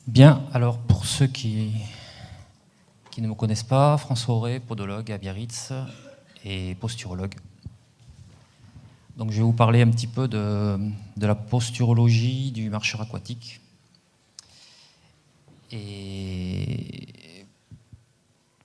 Bien, alors pour ceux qui ne me connaissent pas, François Auré, podologue à Biarritz et posturologue. Donc je vais vous parler un petit peu de la posturologie du marcheur aquatique. Et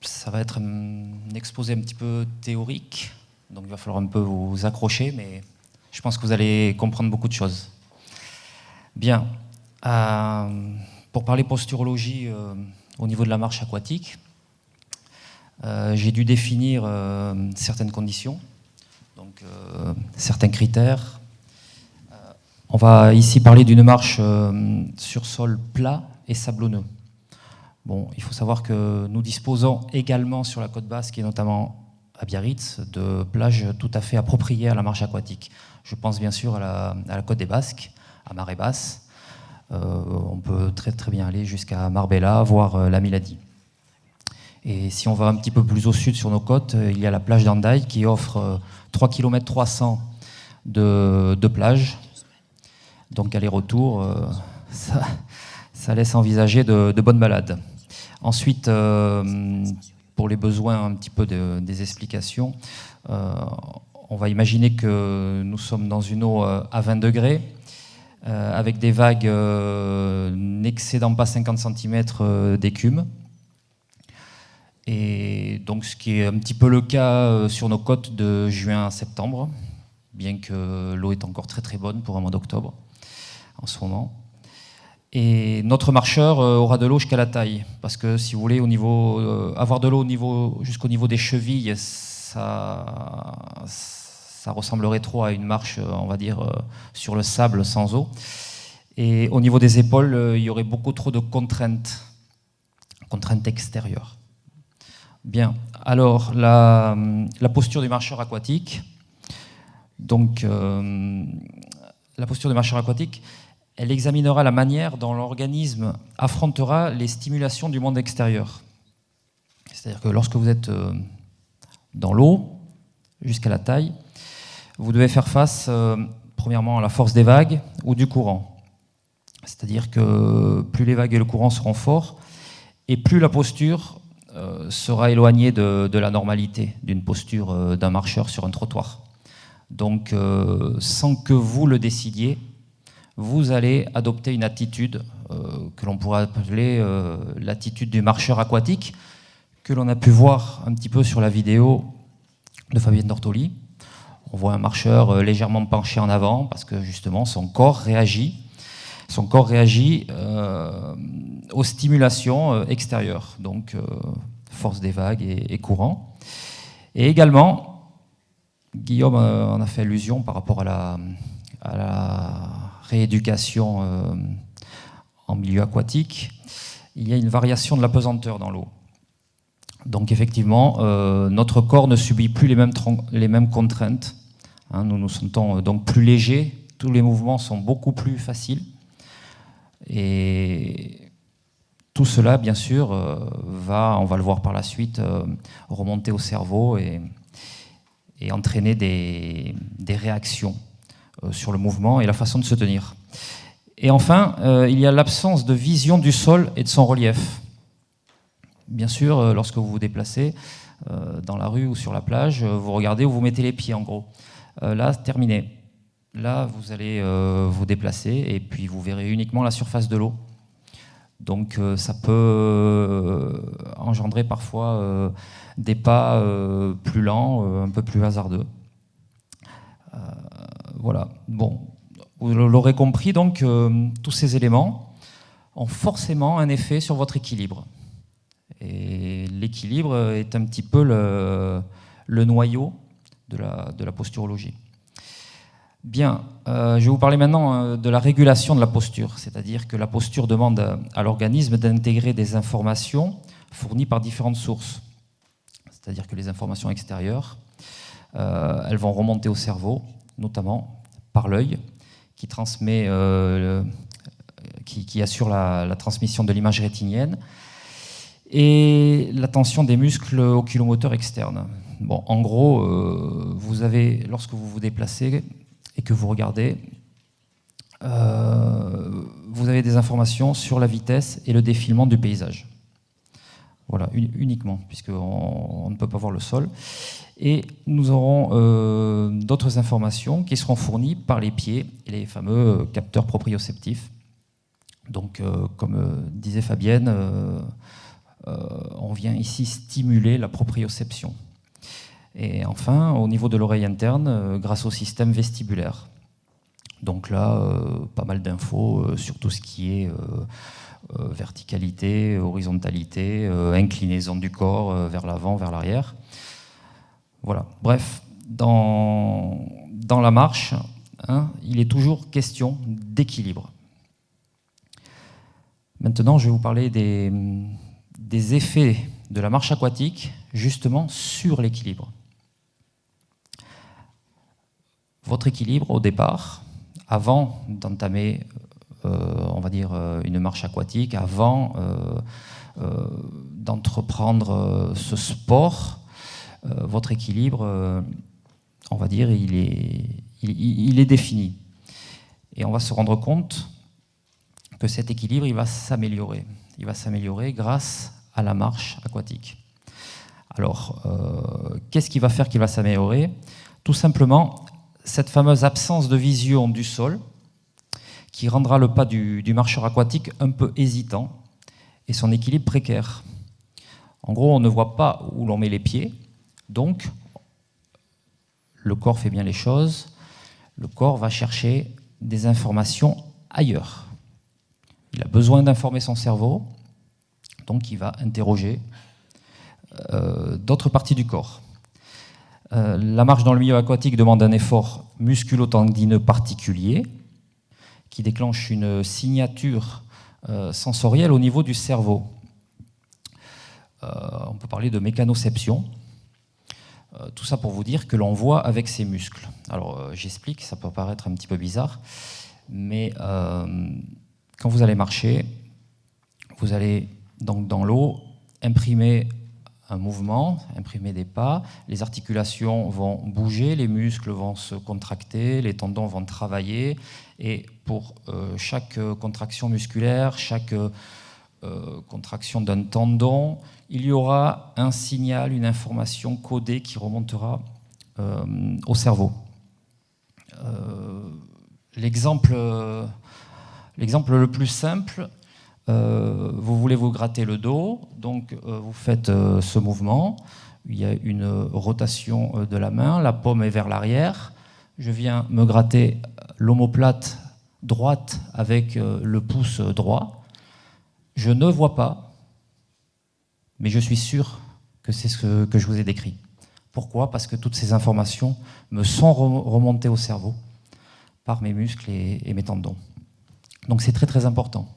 ça va être un exposé un petit peu théorique, donc il va falloir un peu vous accrocher, mais je pense que vous allez comprendre beaucoup de choses. Bien, pour parler posturologie au niveau de la marche aquatique, j'ai dû définir certaines conditions, donc certains critères. On va ici parler d'une marche sur sol plat et sablonneux. Bon, il faut savoir que nous disposons également sur la côte basque et notamment à Biarritz de plages tout à fait appropriées à la marche aquatique. Je pense bien sûr à la côte des Basques, à marée basse. On peut très très bien aller jusqu'à Marbella, voire la Miladie. Et si on va un petit peu plus au sud sur nos côtes, il y a la plage d'Andaille qui offre 3 km 300 de plage. Donc aller-retour, ça laisse envisager de bonnes balades. Ensuite, pour les besoins un petit peu des explications, on va imaginer que nous sommes dans une eau à 20 degrés, avec des vagues n'excédant pas 50 cm d'écume. Et donc ce qui est un petit peu le cas sur nos côtes de juin à septembre, bien que l'eau est encore très très bonne pour un mois d'octobre en ce moment. Et notre marcheur aura de l'eau jusqu'à la taille, parce que si vous voulez, avoir de l'eau jusqu'au niveau des chevilles, ça ressemblerait trop à une marche, on va dire, sur le sable sans eau. Et au niveau des épaules, il y aurait beaucoup trop de contraintes extérieures. Bien, alors la posture du marcheur aquatique. Donc, la posture du marcheur aquatique, elle examinera la manière dont l'organisme affrontera les stimulations du monde extérieur. C'est-à-dire que lorsque vous êtes dans l'eau, jusqu'à la taille, vous devez faire face, premièrement, à la force des vagues ou du courant. C'est-à-dire que plus les vagues et le courant seront forts, et plus la posture sera éloignée de la normalité d'une posture d'un marcheur sur un trottoir. Donc, sans que vous le décidiez, vous allez adopter une attitude que l'on pourrait appeler l'attitude du marcheur aquatique, que l'on a pu voir un petit peu sur la vidéo de Fabienne Dortoli. On voit un marcheur légèrement penché en avant parce que justement son corps réagit aux stimulations extérieures, donc force des vagues et courant. Et également, Guillaume en a fait allusion par rapport à la rééducation en milieu aquatique, il y a une variation de la pesanteur dans l'eau. Donc effectivement, notre corps ne subit plus les mêmes contraintes. Nous nous sentons donc plus légers, tous les mouvements sont beaucoup plus faciles. Et tout cela, bien sûr, on va le voir par la suite, remonter au cerveau et entraîner des réactions sur le mouvement et la façon de se tenir. Et enfin, il y a l'absence de vision du sol et de son relief. Bien sûr, lorsque vous vous déplacez dans la rue ou sur la plage, vous regardez où vous mettez les pieds, en gros. Là, terminé. Là, vous allez vous déplacer et puis vous verrez uniquement la surface de l'eau. Donc, ça peut engendrer parfois des pas plus lents, un peu plus hasardeux. Voilà. Bon, vous l'aurez compris, donc, tous ces éléments ont forcément un effet sur votre équilibre. Et l'équilibre est un petit peu le noyau de la posturologie. Bien, je vais vous parler maintenant de la régulation de la posture, c'est-à-dire que la posture demande à l'organisme d'intégrer des informations fournies par différentes sources. C'est-à-dire que les informations extérieures, elles vont remonter au cerveau, notamment par l'œil, qui assure la transmission de l'image rétinienne, et la tension des muscles oculomoteurs externes. Bon, en gros, lorsque vous vous déplacez et que vous regardez, vous avez des informations sur la vitesse et le défilement du paysage. Voilà, uniquement, puisqu'on ne peut pas voir le sol. Et nous aurons d'autres informations qui seront fournies par les pieds et les fameux capteurs proprioceptifs. Donc, comme disait Fabienne, on vient ici stimuler la proprioception. Et enfin, au niveau de l'oreille interne, grâce au système vestibulaire. Donc là, pas mal d'infos sur tout ce qui est verticalité, horizontalité, inclinaison du corps vers l'avant, vers l'arrière. Voilà. Bref, dans la marche, il est toujours question d'équilibre. Maintenant, je vais vous parler des effets de la marche aquatique, justement, sur l'équilibre. Votre équilibre, au départ, avant d'entamer, on va dire, une marche aquatique, avant d'entreprendre ce sport, votre équilibre, on va dire, il est défini. Et on va se rendre compte que cet équilibre, il va s'améliorer. Il va s'améliorer grâce à la marche aquatique. Alors, qu'est-ce qui va faire qu'il va s'améliorer? Tout simplement, cette fameuse absence de vision du sol qui rendra le pas du marcheur aquatique un peu hésitant et son équilibre précaire. En gros, on ne voit pas où l'on met les pieds, donc le corps fait bien les choses, le corps va chercher des informations ailleurs. Il a besoin d'informer son cerveau, donc il va interroger d'autres parties du corps. La marche dans le milieu aquatique demande un effort musculo-tendineux particulier qui déclenche une signature sensorielle au niveau du cerveau. On peut parler de mécanoception. Tout ça pour vous dire que l'on voit avec ses muscles. Alors j'explique, ça peut paraître un petit peu bizarre, mais quand vous allez marcher, vous allez donc dans l'eau imprimer un mouvement, imprimer des pas, les articulations vont bouger, les muscles vont se contracter, les tendons vont travailler, et pour chaque contraction musculaire, chaque contraction d'un tendon, il y aura un signal, une information codée qui remontera au cerveau. L'exemple le plus simple, vous voulez vous gratter le dos, donc vous faites ce mouvement, il y a une rotation de la main, la paume est vers l'arrière, je viens me gratter l'omoplate droite avec le pouce droit, je ne vois pas, mais je suis sûr que c'est ce que je vous ai décrit. Pourquoi? Parce que toutes ces informations me sont remontées au cerveau par mes muscles et mes tendons. Donc c'est très très important.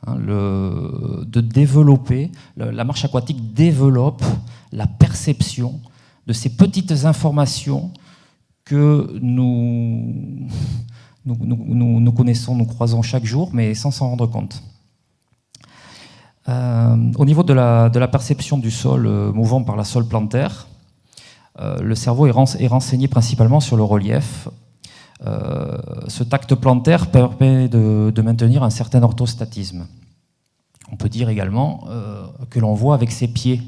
De développer, la marche aquatique développe la perception de ces petites informations que nous connaissons, nous croisons chaque jour, mais sans s'en rendre compte. Au niveau de la perception du sol mouvant par la sole plantaire, le cerveau est renseigné principalement sur le relief. Ce tact plantaire permet de maintenir un certain orthostatisme. On peut dire également que l'on voit avec ses pieds.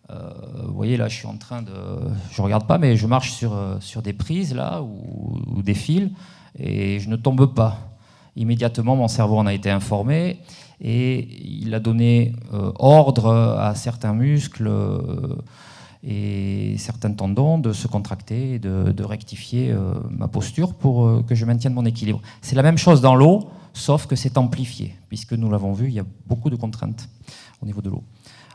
Vous voyez là, je ne regarde pas, mais je marche sur des prises là ou des fils et je ne tombe pas. Immédiatement, mon cerveau en a été informé et il a donné ordre à certains muscles et certains tendons de se contracter et de rectifier ma posture pour que je maintienne mon équilibre. C'est la même chose dans l'eau, sauf que c'est amplifié, puisque nous l'avons vu, il y a beaucoup de contraintes au niveau de l'eau.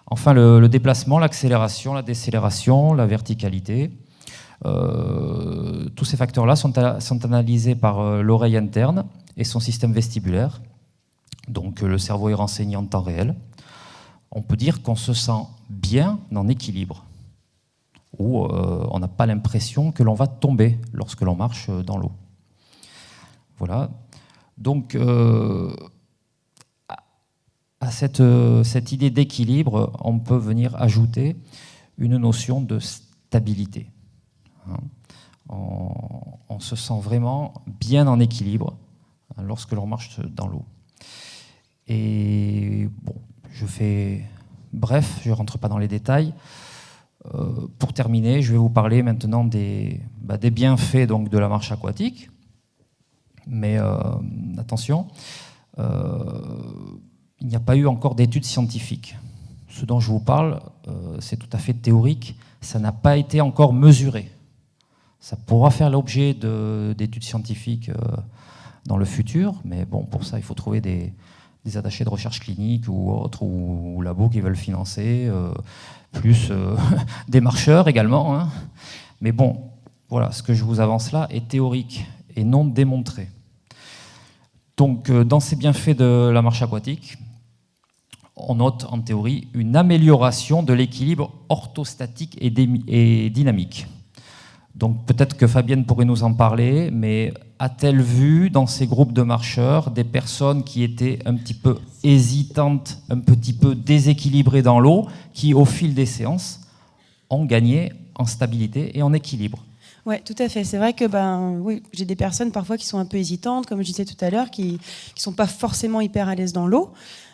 Enfin, le déplacement, l'accélération, la décélération, la verticalité, tous ces facteurs-là sont analysés par l'oreille interne et son système vestibulaire. Donc le cerveau est renseigné en temps réel. On peut dire qu'on se sent bien en équilibre, où on n'a pas l'impression que l'on va tomber lorsque l'on marche dans l'eau. Voilà. Donc, à cette idée d'équilibre, on peut venir ajouter une notion de stabilité. On se sent vraiment bien en équilibre lorsque l'on marche dans l'eau. Et bon, je fais bref, je ne rentre pas dans les détails. Pour terminer, je vais vous parler maintenant des bienfaits donc, de la marche aquatique. Mais attention, il n'y a pas eu encore d'études scientifiques. Ce dont je vous parle, c'est tout à fait théorique. Ça n'a pas été encore mesuré. Ça pourra faire l'objet d'études scientifiques dans le futur, mais bon, pour ça, il faut trouver des attachés de recherche clinique ou autres, ou labos qui veulent financer, plus des marcheurs également. Hein. Mais bon, voilà, ce que je vous avance là est théorique et non démontré. Donc, dans ces bienfaits de la marche aquatique, on note en théorie une amélioration de l'équilibre orthostatique et dynamique. Donc peut-être que Fabienne pourrait nous en parler, mais a-t-elle vu dans ces groupes de marcheurs des personnes qui étaient un petit peu hésitantes, un petit peu déséquilibrées dans l'eau, qui au fil des séances ont gagné en stabilité et en équilibre? Oui, tout à fait. C'est vrai que oui, j'ai des personnes parfois qui sont un peu hésitantes, comme je disais tout à l'heure, qui ne sont pas forcément hyper à l'aise dans l'eau.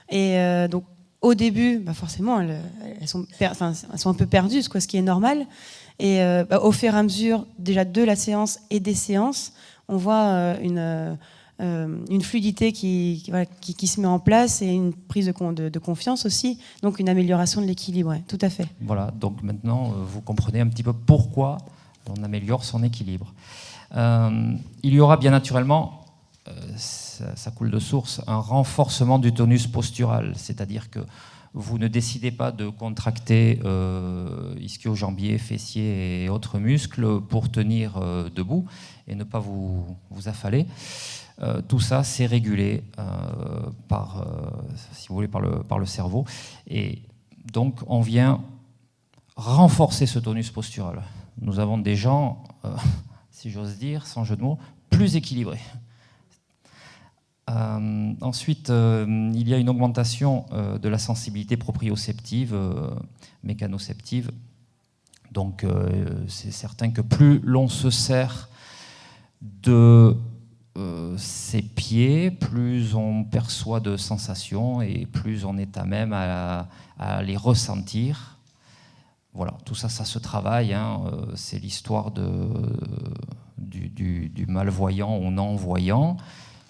Et donc au début, forcément, elles sont un peu perdues, ce qui est normal. Et au fur et à mesure, déjà de la séance et des séances, on voit une fluidité qui se met en place et une prise de confiance aussi, donc une amélioration de l'équilibre, ouais, tout à fait. Voilà, donc maintenant, vous comprenez un petit peu pourquoi on améliore son équilibre. Il y aura bien naturellement, ça coule de source, un renforcement du tonus postural, c'est-à-dire que vous ne décidez pas de contracter ischio-jambier, fessiers et autres muscles pour tenir debout et ne pas vous affaler. Tout ça, c'est régulé si vous voulez, par le cerveau. Et donc, on vient renforcer ce tonus postural. Nous avons des gens, si j'ose dire, sans jeu de mots, plus équilibrés. Ensuite, il y a une augmentation de la sensibilité proprioceptive, mécanoceptive. Donc, c'est certain que plus l'on se sert de ses pieds, plus on perçoit de sensations et plus on est à même à les ressentir. Voilà, tout ça, ça se travaille. Hein. C'est l'histoire du malvoyant ou non-voyant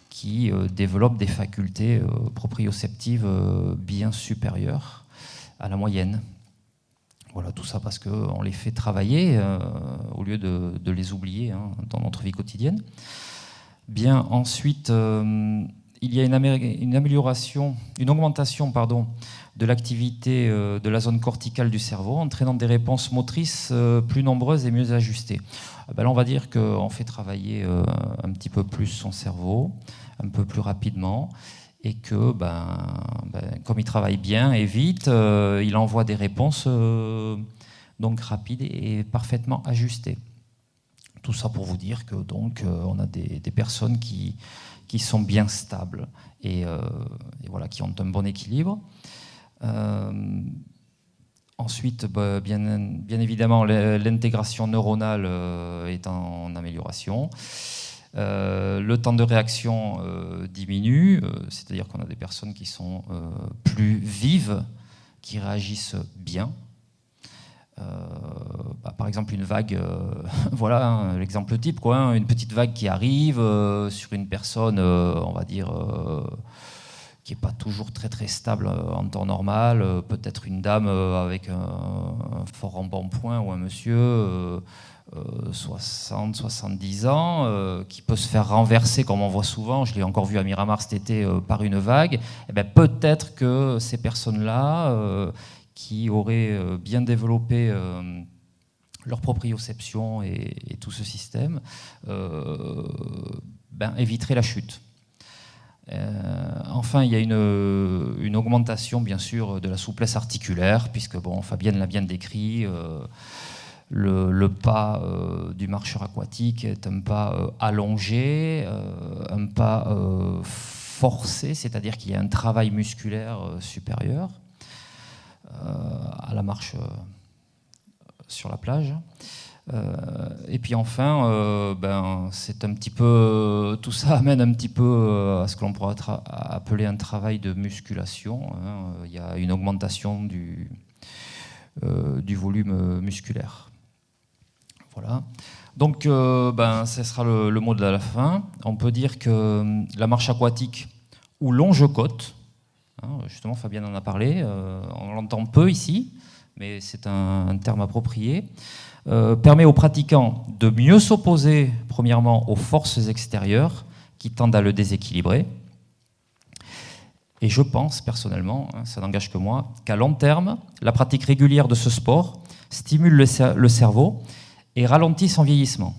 qui développe des facultés proprioceptives bien supérieures à la moyenne. Voilà, tout ça parce qu'on les fait travailler au lieu de les oublier dans notre vie quotidienne. Bien, ensuite, il y a une augmentation de l'activité de la zone corticale du cerveau, entraînant des réponses motrices plus nombreuses et mieux ajustées. Là, on va dire qu'on fait travailler un petit peu plus son cerveau, un peu plus rapidement, et que, comme il travaille bien et vite, il envoie des réponses donc rapides et parfaitement ajustées. Tout ça pour vous dire que donc on a des personnes qui sont bien stables et voilà, qui ont un bon équilibre. Ensuite, bien évidemment, l'intégration neuronale est en amélioration. Le temps de réaction diminue, c'est-à-dire qu'on a des personnes qui sont plus vives, qui réagissent bien. Par exemple, une vague, voilà l'exemple type, une petite vague qui arrive sur une personne, on va dire, qui n'est pas toujours très très stable en temps normal, peut-être une dame avec un fort embonpoint ou un monsieur 60, 70 ans, qui peut se faire renverser, comme on voit souvent, je l'ai encore vu à Miramar cet été, par une vague. Peut-être que ces personnes-là, qui auraient bien développé leur proprioception et tout ce système, éviteraient la chute. Enfin, il y a une augmentation, bien sûr, de la souplesse articulaire, puisque, Fabienne l'a bien décrit, le pas du marcheur aquatique est un pas allongé, un pas forcé, c'est-à-dire qu'il y a un travail musculaire supérieur à la marche sur la plage. Et puis enfin, c'est un petit peu, tout ça amène un petit peu à ce que l'on pourrait appeler un travail de musculation. Il y a une augmentation du volume musculaire. Voilà. Donc, ce sera le mot de la fin. On peut dire que la marche aquatique ou longe-côte, justement Fabienne en a parlé, on l'entend peu ici, mais c'est un terme approprié, permet aux pratiquants de mieux s'opposer, premièrement, aux forces extérieures qui tendent à le déséquilibrer. Et je pense, personnellement, ça n'engage que moi, qu'à long terme, la pratique régulière de ce sport stimule le cerveau et ralentit son vieillissement.